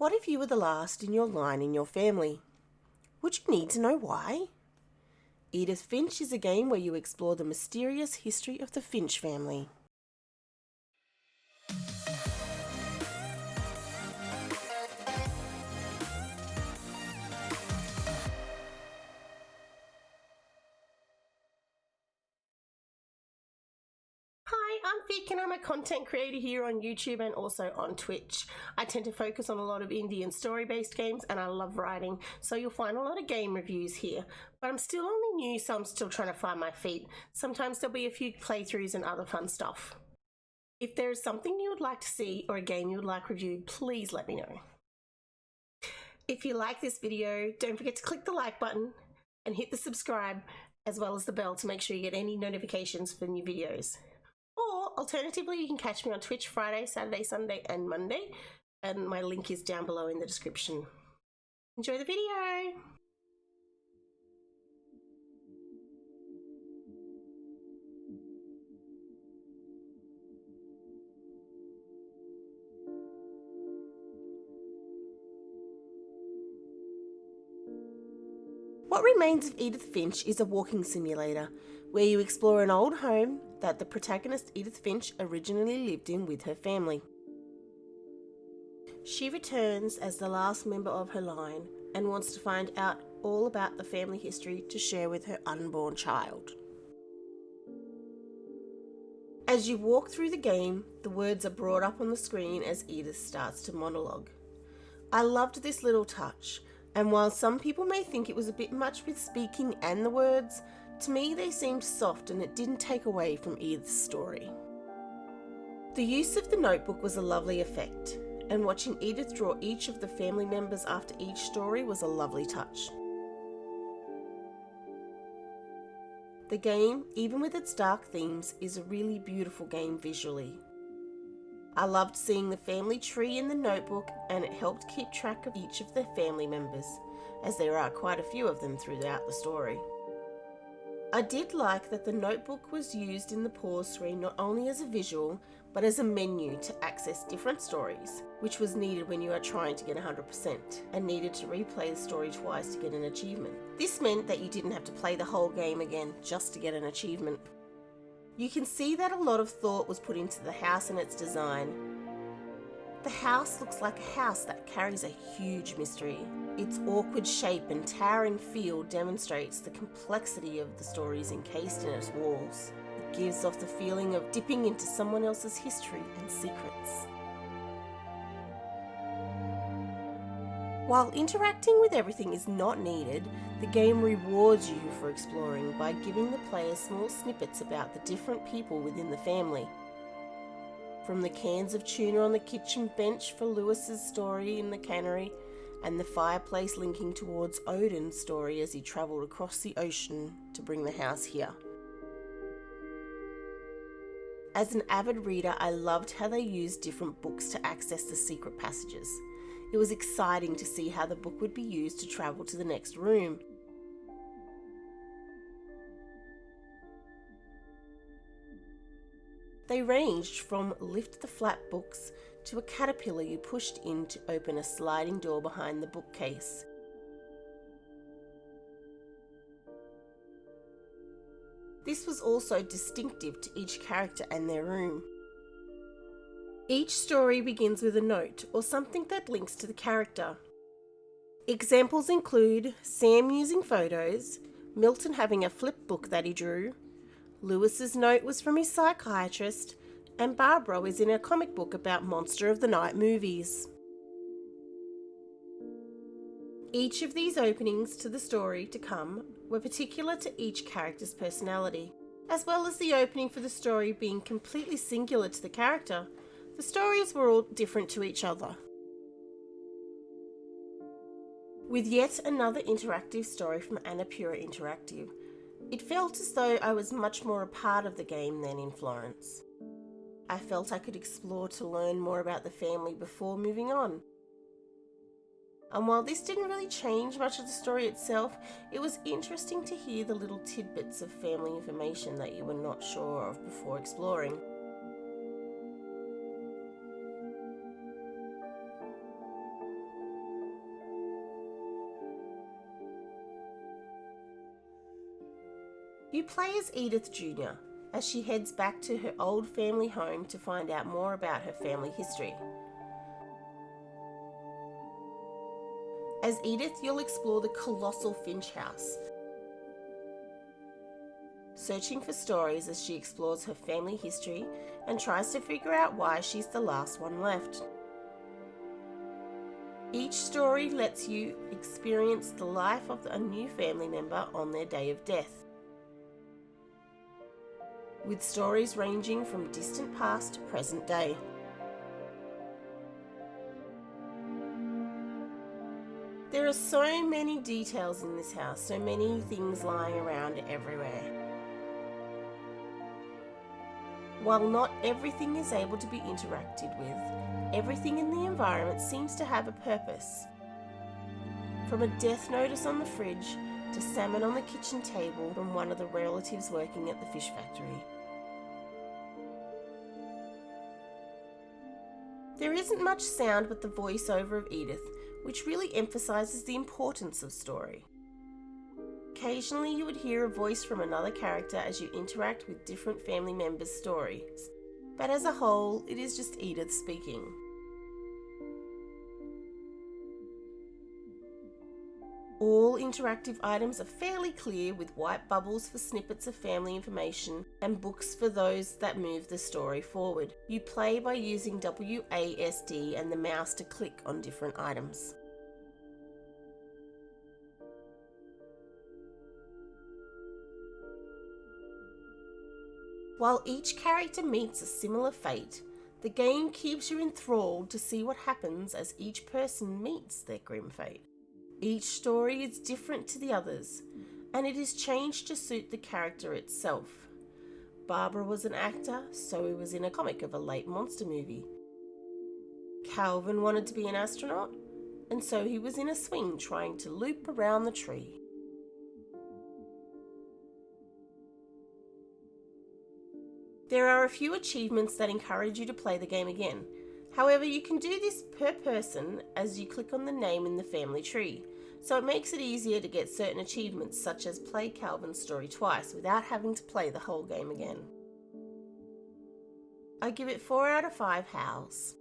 What if you were the last in your line in your family? Would you need to know why? Edith Finch is a game where you explore the mysterious history of the Finch family. Hi, I'm Vic and I'm a content creator here on YouTube and also on Twitch. I tend to focus on a lot of indie and story-based games and I love writing, so you'll find a lot of game reviews here. But I'm still only new, so I'm still trying to find my feet. Sometimes there'll be a few playthroughs and other fun stuff. If there is something you would like to see or a game you would like reviewed, please let me know. If you like this video, don't forget to click the like button and hit the subscribe as well as the bell to make sure you get any notifications for new videos. Or alternatively, you can catch me on Twitch Friday, Saturday, Sunday and Monday, and my link is down below in the description. Enjoy the video! What Remains of Edith Finch is a walking simulator where you explore an old home that the protagonist Edith Finch originally lived in with her family. She returns as the last member of her line and wants to find out all about the family history to share with her unborn child. As you walk through the game, the words are brought up on the screen as Edith starts to monologue. I loved this little touch. And while some people may think it was a bit much with speaking and the words, to me they seemed soft and it didn't take away from Edith's story. The use of the notebook was a lovely effect, and watching Edith draw each of the family members after each story was a lovely touch. The game, even with its dark themes, is a really beautiful game visually. I loved seeing the family tree in the notebook, and it helped keep track of each of the family members, as there are quite a few of them throughout the story. I did like that the notebook was used in the pause screen not only as a visual, but as a menu to access different stories, which was needed when you are trying to get 100% and needed to replay the story twice to get an achievement. This meant that you didn't have to play the whole game again just to get an achievement. You can see that a lot of thought was put into the house and its design. The house looks like a house that carries a huge mystery. Its awkward shape and towering feel demonstrates the complexity of the stories encased in its walls. It gives off the feeling of dipping into someone else's history and secrets. While interacting with everything is not needed, the game rewards you for exploring by giving the player small snippets about the different people within the family. From the cans of tuna on the kitchen bench for Lewis's story in the cannery, and the fireplace linking towards Odin's story as he travelled across the ocean to bring the house here. As an avid reader, I loved how they used different books to access the secret passages. It was exciting to see how the book would be used to travel to the next room. They ranged from lift the flap books to a caterpillar you pushed in to open a sliding door behind the bookcase. This was also distinctive to each character and their room. Each story begins with a note or something that links to the character. Examples include Sam using photos, Milton having a flip book that he drew, Lewis's note was from his psychiatrist, and Barbara is in a comic book about Monster of the Night movies. Each of these openings to the story to come were particular to each character's personality, as well as the opening for the story being completely singular to the character. The stories were all different to each other. With yet another interactive story from Annapurna Interactive, it felt as though I was much more a part of the game than in Florence. I felt I could explore to learn more about the family before moving on. And while this didn't really change much of the story itself, it was interesting to hear the little tidbits of family information that you were not sure of before exploring. You play as Edith Jr. as she heads back to her old family home to find out more about her family history. As Edith, you'll explore the colossal Finch house, searching for stories as she explores her family history and tries to figure out why she's the last one left. Each story lets you experience the life of a new family member on their day of death, with stories ranging from distant past to present day. There are so many details in this house, so many things lying around everywhere. While not everything is able to be interacted with, everything in the environment seems to have a purpose. From a death notice on the fridge to salmon on the kitchen table from one of the relatives working at the fish factory. There isn't much sound but the voiceover of Edith, which really emphasises the importance of story. Occasionally you would hear a voice from another character as you interact with different family members' stories, but as a whole, it is just Edith speaking. All interactive items are fairly clear, with white bubbles for snippets of family information and books for those that move the story forward. You play by using WASD and the mouse to click on different items. While each character meets a similar fate, the game keeps you enthralled to see what happens as each person meets their grim fate. Each story is different to the others, and it is changed to suit the character itself. Barbara was an actor, so he was in a comic of a late monster movie. Calvin wanted to be an astronaut, and so he was in a swing trying to loop around the tree. There are a few achievements that encourage you to play the game again. However, you can do this per person as you click on the name in the family tree, so it makes it easier to get certain achievements such as play Calvin's story twice without having to play the whole game again. I give it 4 out of 5 howls.